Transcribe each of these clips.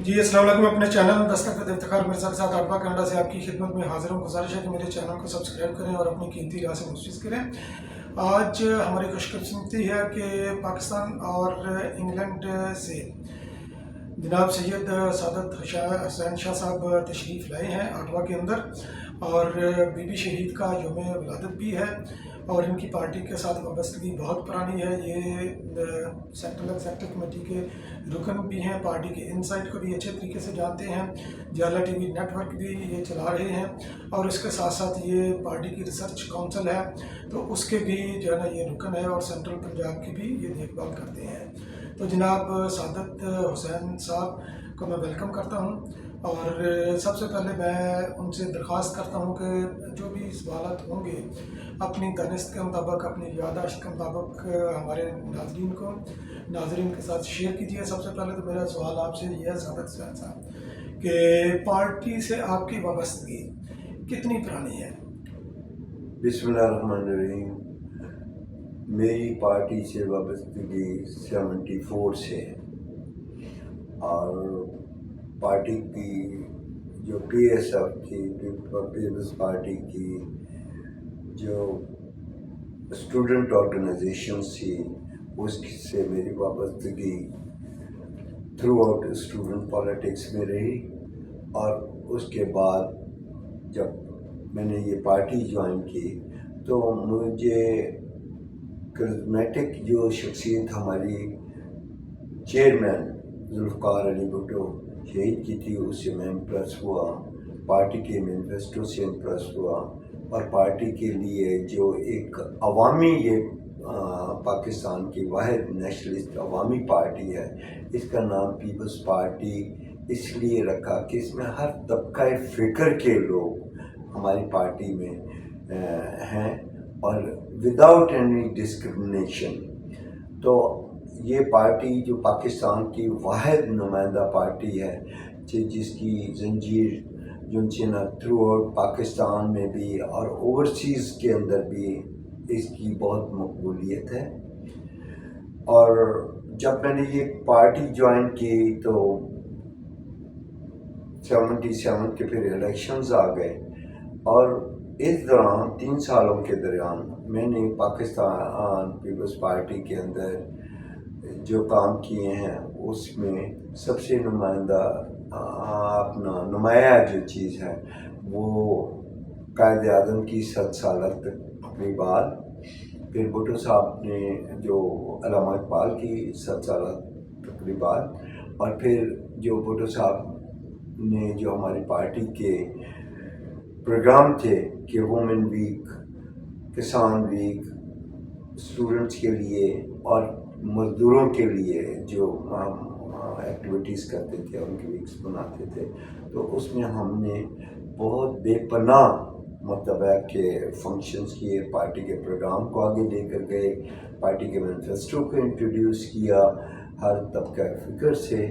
جی السلام علیکم. اپنے چینل دستخط افتخار مرزا کے ساتھ آٹوا کینیڈا سے آپ کی خدمت میں حاضر ہوں. گزارش ہے کہ میرے چینل کو سبسکرائب کریں اور اپنی قیمتی رائے سے مشورہ کریں. آج ہماری خوش قسمتی ہے کہ پاکستان اور انگلینڈ سے جناب سید سعادت حسین شاہ صاحب تشریف لائے ہیں آٹوا کے اندر، اور بی بی شہید کا یوم ولادت بھی ہے، اور ان کی پارٹی کے ساتھ وابستگی بہت پرانی ہے. یہ سینٹرل ایگزیکٹو کمیٹی کے رکن بھی ہیں، پارٹی کے ان سائٹ کو بھی اچھے طریقے سے جانتے ہیں، جالا ٹی وی نیٹ ورک بھی یہ چلا رہے ہیں، اور اس کے ساتھ ساتھ یہ پارٹی کی ریسرچ کونسل ہے تو اس کے بھی جو ہے نا یہ رکن ہے، اور سینٹرل پنجاب کی بھی یہ دیکھ بھال کرتے ہیں. تو جناب سعادت حسین صاحب کو میں ویلکم کرتا ہوں، اور سب سے پہلے میں ان سے درخواست کرتا ہوں کہ جو بھی سوالات ہوں گے اپنی دانست کے مطابق، اپنی یادداشت کے مطابق ہمارے ناظرین کے ساتھ شیئر کیجیے. سب سے پہلے تو میرا سوال آپ سے یہ ہے سعادت حسین صاحب کہ پارٹی سے آپ کی وابستگی کتنی پرانی ہے؟ بسم اللہ الرحمن الرحیم. میری پارٹی سے وابستگی 74 سے ہے، اور پارٹی کی جو پی ایس ایف تھی، پیپلز پارٹی کی جو اسٹوڈنٹ آرگنائزیشنز تھی، اس سے میری وابستگی تھرو آؤٹ اسٹوڈنٹ پالیٹکس میں رہی. اور اس کے بعد جب میں نے یہ پارٹی جوائن کی تو مجھے کرزمیٹک جو شخصیت ہماری چیئرمین ذوالفقار علی بھٹو شہید کی تھی، اس سے میں امپریس ہوا، پارٹی کے مینیفیسٹو سے امپریس ہوا، اور پارٹی کے لیے جو ایک عوامی یہ پاکستان کی واحد نیشنلسٹ عوامی پارٹی ہے، اس کا نام پیپلز پارٹی اس لیے رکھا کہ اس میں ہر طبقہ فکر کے لوگ ہماری پارٹی میں ہیں، اور وداؤٹ اینی ڈسکرمنیشن. تو یہ پارٹی جو پاکستان کی واحد نمائندہ پارٹی ہے، جس کی زنجیر جنسینا تھرو آؤٹ پاکستان میں بھی اور اوورسیز کے اندر بھی اس کی بہت مقبولیت ہے. اور جب میں نے یہ پارٹی جوائن کی تو 77 کے پھر الیکشنز آ گئے، اور اس دوران 3 سالوں کے درمیان میں نے پاکستان پیپلز پارٹی کے اندر جو کام کیے ہیں اس میں سب سے نمایاں جو چیز ہے وہ قائد اعظم کی 7 سالہ تقریبات، پھر بھٹو صاحب نے جو علامہ اقبال کی 7 سالہ تقریبات، اور پھر جو بھٹو صاحب نے جو ہماری پارٹی کے پروگرام تھے کہ وومن ویک، کسان ویک، اسٹوڈنٹس کے لیے اور مزدوروں کے لیے جو ایکٹیویٹیز کرتے تھے، ان کے ویکس بناتے تھے، تو اس میں ہم نے بہت بے پناہ مطلب کے فنکشنز کیے، پارٹی کے پروگرام کو آگے لے کر گئے، پارٹی کے مینیفیسٹو کو انٹروڈیوس کیا ہر طبقہ فکر سے.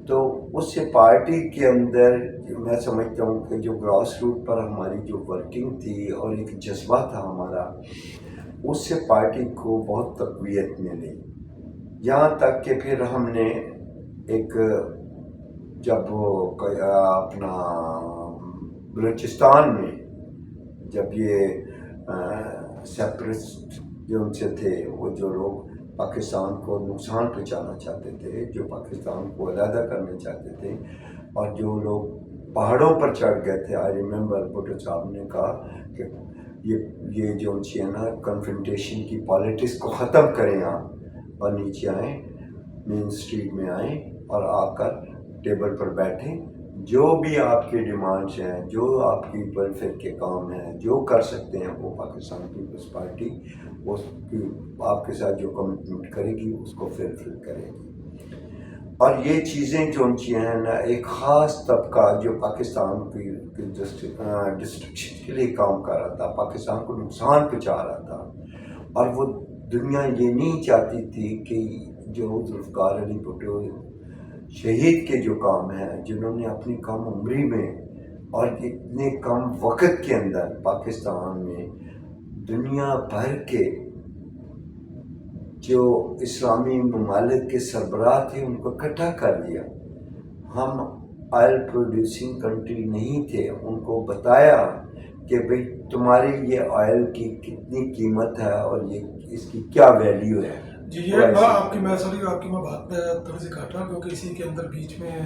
تو اس سے پارٹی کے اندر میں سمجھتا ہوں کہ جو گراس روٹ پر ہماری جو ورکنگ تھی اور ایک جذبہ تھا ہمارا، اس سے پارٹی کو بہت تقویت ملی. یہاں تک کہ پھر ہم نے ایک جب اپنا بلوچستان میں جب یہ سیپریسٹ جو ان سے تھے، وہ جو لوگ پاکستان کو نقصان پہنچانا چاہتے تھے، جو پاکستان کو علیحدہ کرنا چاہتے تھے، اور جو لوگ پہاڑوں پر چڑھ گئے تھے، آئی ریممبر بھٹو صاحب نے کہا کہ یہ جو ہے نا کنفرنٹیشن کی پالیٹکس کو ختم کریں آپ، اور نیچے آئیں، مین اسٹریٹ میں آئیں اور آ کر ٹیبل پر بیٹھیں، جو بھی آپ کی ڈیمانڈس ہیں، جو آپ کی ویلفیئر کے کام ہیں، جو کر سکتے ہیں، وہ پاکستان پیپلز پارٹی اس کی آپ کے ساتھ جو کمٹمنٹ کرے گی اس کو فلفل کرے گی. اور یہ چیزیں جو ہیں نا، ایک خاص طبقہ جو پاکستان کی ڈسٹرکشن کے لیے کام کر رہا تھا، پاکستان کو نقصان پہنچا رہا تھا، اور وہ دنیا یہ نہیں چاہتی تھی کہ جو ذوالفقار علی بھٹو شہید کے جو کام ہیں، جنہوں نے اپنی کم عمری میں اور اتنے کم وقت کے اندر پاکستان میں دنیا بھر کے جو اسلامی ممالک کے سربراہ تھے ان کو اکٹھا کر دیا. ہم آئل پروڈیوسنگ کنٹری نہیں تھے ان کو بتایا کہ بھئی تمہارے یہ آئل کی کتنی قیمت ہے اور یہ اس کی کیا ویلیو ہے. جی یہ آپ کی میں بات تھوڑی سی کاٹ رہا ہوں کیونکہ اسی کے اندر بیچ میں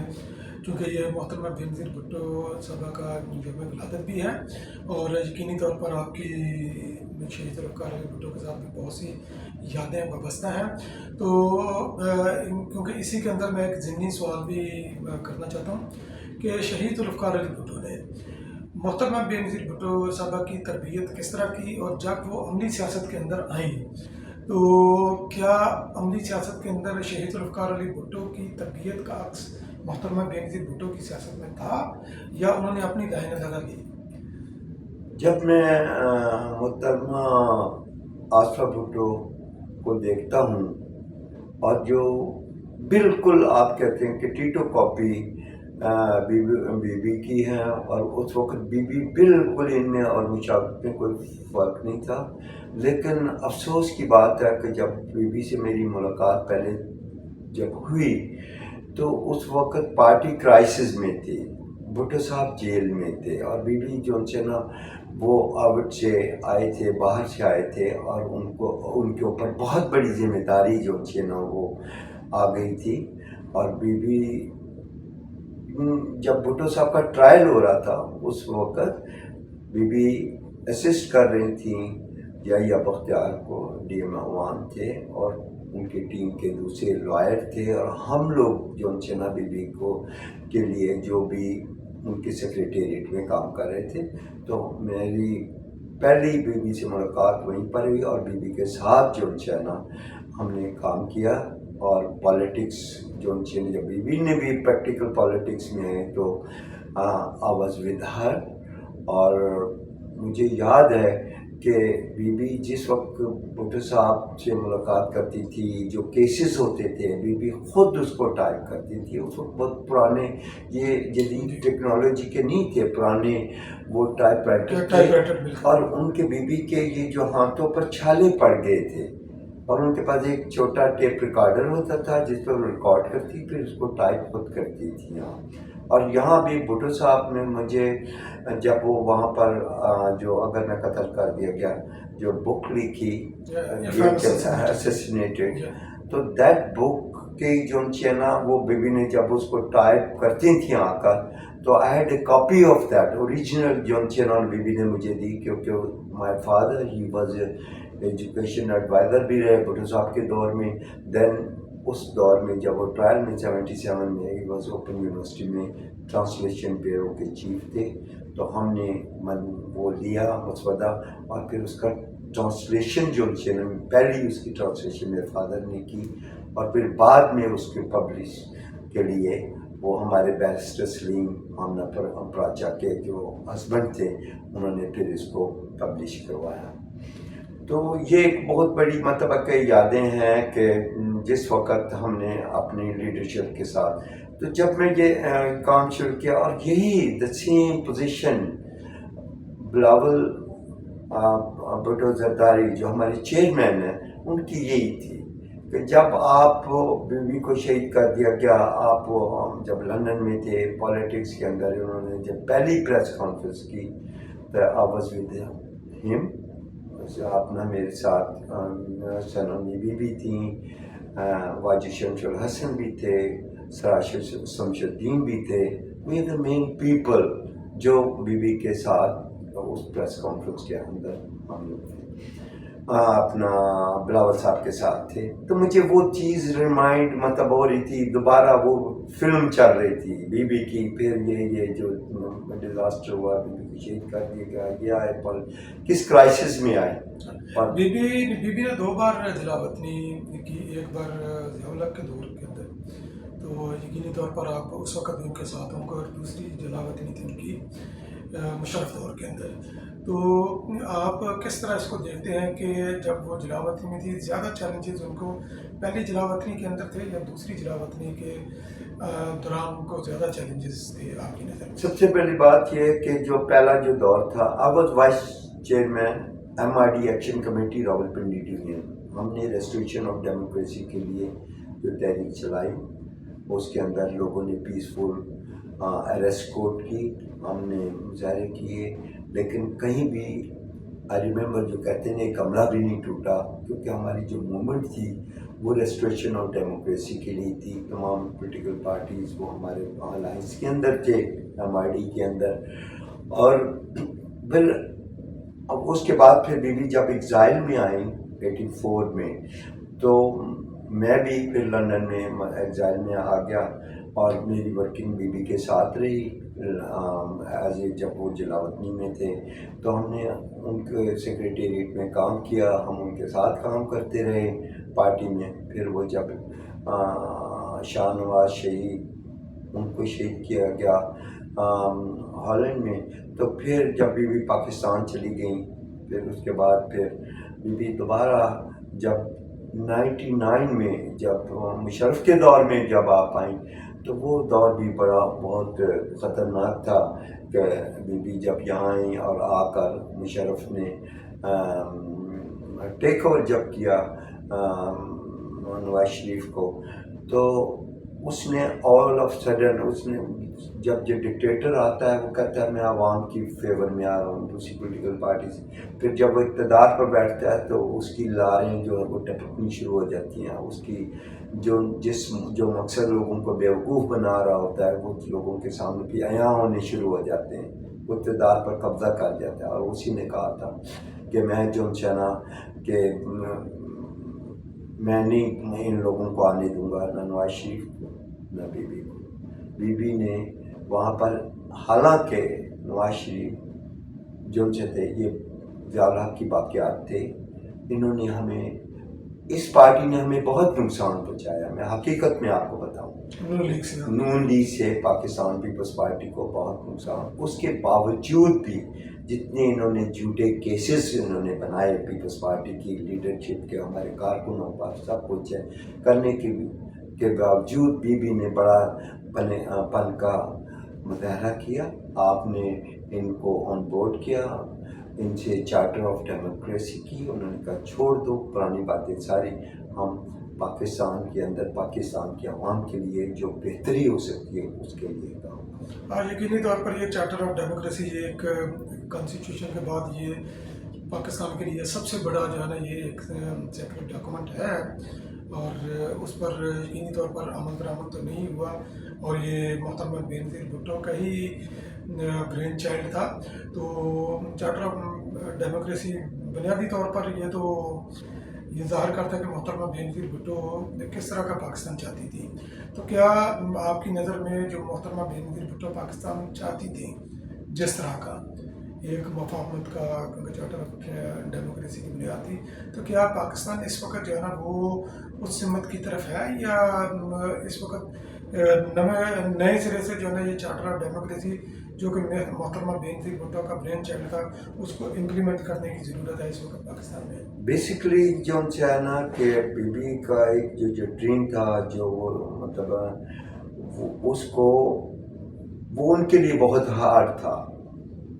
چونکہ یہ محترمہ بے نظیر بھٹو صاحبہ کا جب ولادت بھی ہے اور یقینی طور پر آپ کی شہید ذوالفقار علی بھٹو کے ساتھ بھی بہت سی یادیں وابستہ ہیں. تو کیونکہ اسی کے اندر میں ایک ضمنی سوال بھی کرنا چاہتا ہوں کہ شہید ذوالفقار علی بھٹو نے محترمہ بے نظیر بھٹو صاحبہ کی تربیت کس طرح کی، اور جب وہ عملی سیاست کے اندر آئیں تو کیا عملی سیاست کے اندر شہید ذوالفقار علی بھٹو کی تربیت کا عکس محترمہ بے نظیر بھٹو کی سیاست میں تھا یا انہوں نے اپنی دائیں دادا لی؟ جب میں محترمہ آصفہ بھٹو کو دیکھتا ہوں اور جو بالکل آپ کہتے ہیں کہ ٹیٹو کاپی بی بی کی ہے، اور اس وقت بی بی بالکل ان میں اور مشابہت میں کوئی فرق نہیں تھا. لیکن افسوس کی بات ہے کہ جب بی بی سے میری ملاقات پہلے جب ہوئی تو اس وقت پارٹی کرائسس میں تھی، بھٹو صاحب جیل میں تھے اور بی بی جو سے نا وہ آؤٹ سے آئے تھے، باہر سے آئے تھے، اور ان کے اوپر بہت بڑی ذمہ داری جو سے نا وہ آ گئی تھی. اور بی بی جب بھٹو صاحب کا ٹرائل ہو رہا تھا اس وقت بی بی اسسٹ کر رہی تھیں یا بختیار کو، ڈی ایم عوام تھے اور ان کی ٹیم کے دوسرے لائر تھے، اور ہم لوگ جو ان سے نا بی بی کو کے لیے جو بھی ان کے سیکریٹریٹ میں کام کر رہے تھے. تو میری پہلی بی بی سے ملاقات وہیں پر ہوئی اور بی بی کے ساتھ جو ان سے نا ہم نے کام کیا. اور پالیٹکس جو ان سے جب بی بی نے بھی پریکٹیکل پالیٹکس میں آئے تو آئی واز ود ہر. اور مجھے یاد ہے کہ بی بی جس وقت بھٹو صاحب سے ملاقات کرتی تھی، جو کیسز ہوتے تھے بی بی خود اس کو ٹائپ کرتی تھی. اس وقت بہت پرانے یہ جدید ٹیکنالوجی کے نہیں تھے، پرانے وہ ٹائپ رائٹر تھے، اور ان کے بی بی کے یہ جو ہاتھوں پر چھالے پڑ گئے تھے، اور ان کے پاس ایک چھوٹا ٹیپ ریکارڈر ہوتا تھا جس پر وہ ریکارڈ کرتی پھر اس کو ٹائپ خود کرتی تھی. اور یہاں بھی بھٹو صاحب نے مجھے جب وہ وہاں پر جو اگر میں قتل کر دیا گیا جو بک لکھی اسیسینیٹڈ، تو دیٹ بک کی جو ہے نا وہ بی بی نے جب اس کو ٹائپ کرتی تھیں آ کر، تو I had a copy of that original جو ہے نا بی بی نے مجھے دی، کیونکہ my father he was education adviser بھی رہے بھٹو صاحب کے دور میں. دین اس دور میں جب وہ ٹرائل میں 77 میں ہی واز اوپن یونیورسٹی میں ٹرانسلیشن بیورو کے چیف تھے. تو ہم نے وہ لیا مسودہ اور پھر اس کا ٹرانسلیشن جو پہلی اس کی ٹرانسلیشن میرے فادر نے کی، اور پھر بعد میں اس کے پبلش کے لیے وہ ہمارے بیرسٹر سلیم آمنہ پراچا کے جو ہسبینڈ تھے انہوں نے پھر اس کو پبلش کروایا. تو یہ ایک بہت بڑی مطلب یادیں ہیں کہ جس وقت ہم نے اپنی لیڈرشپ کے ساتھ، تو جب میں یہ کام شروع کیا، اور یہی the same position Bilawal Bhutto Zardari جو ہمارے چیئرمین ہیں ان کی یہی تھی کہ جب آپ بی بی کو شہید کر دیا گیا، آپ جب لندن میں تھے پالیٹکس کے اندر، انہوں نے جب پہلی پریس کانفرنس کی تو آئی واز ود ہم. اپنا میرے ساتھ سنانی بی بی تھیں، واجد شمس الحسن بھی تھے، سراشر شمس الدین بھی تھے. We are the main people جو بی بی کے ساتھ اس پریس کانفرنس کے اندر ہم لوگ تھے، اپنا بلاول صاحب کے ساتھ تھے. تو مجھے وہ چیز ریمائنڈ مطلب ہو رہی تھی، دوبارہ وہ فلم چل رہی تھی بی بی کی. پھر یہ جو ڈیزاسٹر ہوا، بی بی کو شہید کر دیا گیا، یہ آئے پل کس کرائسس میں آئے. بی بی نے 2 بار جلا وطنی کی، ایک بار ضیاء الحق کے دور کے اندر، تو یقینی طور پر آپ اس وقت ان کے ساتھ ہوں گے، اور دوسری جلا وطنی تھی ان کی مشرف دور کے اندر. تو آپ کس طرح اس کو دیکھتے ہیں کہ جب وہ جلا وطنی میں تھی زیادہ چیلنجز ان کو پہلی جلا وطنی کے اندر تھے یا دوسری جلا وطنی کے دوران ان کو زیادہ چیلنجز تھے آپ کی نظر میں؟ سب سے پہلی بات یہ ہے کہ جو پہلا جو دور تھا، I was vice chairman MRD action committee Rawalpindi division. ہم نے ریسٹوریشن آف ڈیموکریسی کے لیے جو تحریک چلائی، اس کے اندر لوگوں نے پیسفل اریسٹ کوٹ کی، ہم نے مظاہرے کیے، لیکن کہیں بھی آئی ریمبر جو کہتے ہیں ایک عملہ بھی نہیں ٹوٹا، کیونکہ ہماری جو موومنٹ تھی وہ ریسٹوریشن آف ڈیموکریسی کے لیے تھی. تمام پولیٹیکل پارٹیز وہ ہمارے الائنس کے اندر تھے، ایم آئی ڈی کے اندر. اور پھر اب اس کے بعد پھر بیوی جب ایگزائل میں آئیں 84 میں، تو میں بھی پھر لندن میں ایگزائل میں آ گیا، اور میری ورکنگ بیوی کے ساتھ رہی ایز اے. جب وہ جلاوطنی میں تھے تو ہم نے ان کے سیکریٹریٹ میں کام کیا، ہم ان کے ساتھ کام کرتے رہے پارٹی میں. پھر وہ جب شاہ نواز شہید، ان کو شہید کیا گیا ہالینڈ میں، تو پھر جب بیوی پاکستان چلی گئیں، پھر اس کے بعد پھر بیوی دوبارہ جب 99 میں جب مشرف کے دور میں جب آپ آئیں، تو وہ دور بھی بہت خطرناک تھا کہ بیوی جب یہاں آئیں اور آ کر مشرف نے ٹیک اوور جب کیا نواز شریف کو، تو اس نے آل آف سڈن اس نے جب جو ڈکٹیٹر آتا ہے وہ کہتا ہے میں عوام کی فیور میں آ رہا ہوں دوسری پولیٹیکل پارٹی سے، پھر جب وہ اقتدار پر بیٹھتا ہے تو اس کی لاریں جو ہے وہ ٹپکنی شروع ہو جاتی ہیں. اس کی جو مقصد لوگوں کو بیوقوف بنا رہا ہوتا ہے وہ لوگوں کے سامنے بھی عیاں ہونے شروع ہو جاتے ہیں، وہ اقتدار پر قبضہ کر جاتا ہے. اور اسی نے کہا تھا کہ میں جو چنا کہ میں نہیں ان لوگوں کو آنے دوں گا، نہ نواز شریف کو نہ بیوی کو. بیوی نے وہاں پر، حالانکہ نواز شریف جو سے تھے یہ ضیاء الحق کی واقعات تھے، انہوں نے ہمیں، اس پارٹی نے ہمیں بہت نقصان پہنچایا. میں حقیقت میں آپ کو بتاؤں، نون لیگ سے پاکستان پیپلز پارٹی کو بہت نقصان. اس کے باوجود بھی جتنے انہوں نے جھوٹے کیسز انہوں نے بنائے پیپلز پارٹی کی لیڈرشپ کے، ہمارے کارکنوں پر سب کچھ کرنے کے باوجود بیوی نے بڑا پن کا مظاہرہ کیا. آپ نے ان کو آن بورڈ کیا، ان سے چارٹر آف ڈیموکریسی کی. انہوں نے کہا چھوڑ دو پرانی باتیں ساری، ہم پاکستان کے اندر پاکستان کے عوام کے لیے جو بہتری ہو سکتی ہے اس کے لیے کام. یقینی طور پر یہ چارٹر آف ڈیموکریسی یہ ایک کانسٹیٹیوشن کے بعد یہ پاکستان کے لیے سب سے بڑا جو ہے نا یہ ایک سیکرٹ ڈاکومنٹ ہے، اور اس پر یقینی طور پر عمل درآمد تو نہیں ہوا، اور یہ محترمہ بینظیر بھٹو کا ہی برین چائلڈ تھا. تو چارٹر آف ڈیموکریسی بنیادی طور پر یہ ظاہر کرتا ہے کہ محترمہ بینظیر بھٹو کس طرح کا پاکستان چاہتی تھی. تو کیا آپ کی نظر میں جو محترمہ بینظیر بھٹو پاکستان چاہتی تھی جس طرح کا ایک مفاہمت کا چارٹر آف ڈیموکریسی کی بنیاد تھی، تو کیا پاکستان اس وقت جو ہے نا وہ اس سمت کی طرف ہے، یا اس وقت نئے سرے سے جو ہے نا یہ چارٹر آف ڈیموکریسی جو کہ محترمہ بینظیر بھٹو کا برین چائلڈ تھا اس کو امپلیمنٹ کرنے کی ضرورت ہے اس وقت پاکستان میں؟ بیسیکلی جو ہے نا کہ بیوی کا ایک جو ڈریم تھا، جو وہ مطلب اس کو وہ ان کے لیے بہت ہارڈ تھا.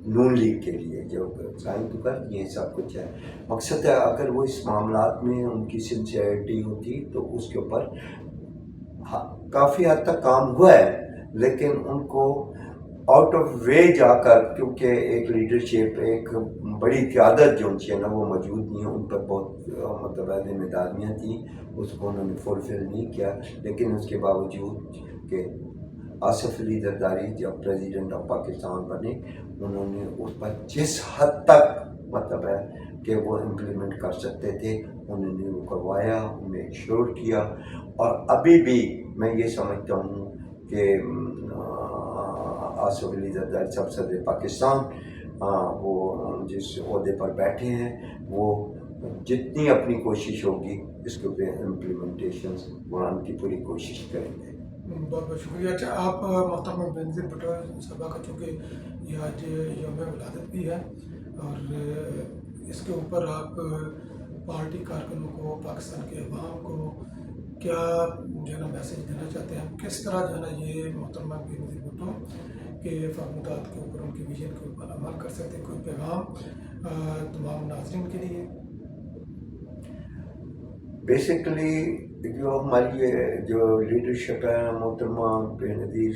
نون لیگ کے لیے جو سائن تو کر دیے سب کچھ ہے، مقصد ہے اگر وہ اس معاملات میں ان کی سنسیئرٹی ہوتی تو اس کے اوپر کافی حد تک کام ہوا ہے، لیکن ان کو آؤٹ آف وے جا کر، کیونکہ ایک لیڈرشپ، ایک بڑی قیادت جو ہے نا وہ موجود نہیں ہے، ان پر بہت مطلب ذمہ داریاں تھیں، اس کو انہوں نے فلفل نہیں کیا. لیکن اس کے باوجود کہ آصف علی زرداری جب پریزیڈنٹ آف پاکستان بنے، انہوں نے اس پر جس حد تک مطلب ہے کہ وہ امپلیمنٹ کر سکتے تھے انہوں نے وہ کروایا، میک شور کیا. اور ابھی بھی میں یہ سمجھتا ہوں کہ آصف علی زرداری صاحب صدر پاکستان وہ جس عہدے پر بیٹھے ہیں، وہ جتنی اپنی کوشش ہوگی اس کے اوپر امپلیمنٹیشن بنانے کی پوری کوشش کریں گے. بہت بہت شکریہ. اچھا، آپ محترمہ بینظیر بھٹو صاحبہ کا چونکہ یہ آج یوم ولادت بھی ہے، اور اس کے اوپر آپ پارٹی کارکنوں کو، پاکستان کے عوام کو کیا جو ہے نا میسیج دینا چاہتے ہیں؟ کس طرح جو ہے نا یہ محترمہ بینظیر بھٹو کے فرمودات کے اوپر، ان کی ویژن کے اوپر عمل کر سکتے ہیں؟ کوئی پیغام تمام ناظرین کے لیے؟ بیسیکلی جو ہماری جو لیڈرشپ ہے محترمہ بینظیر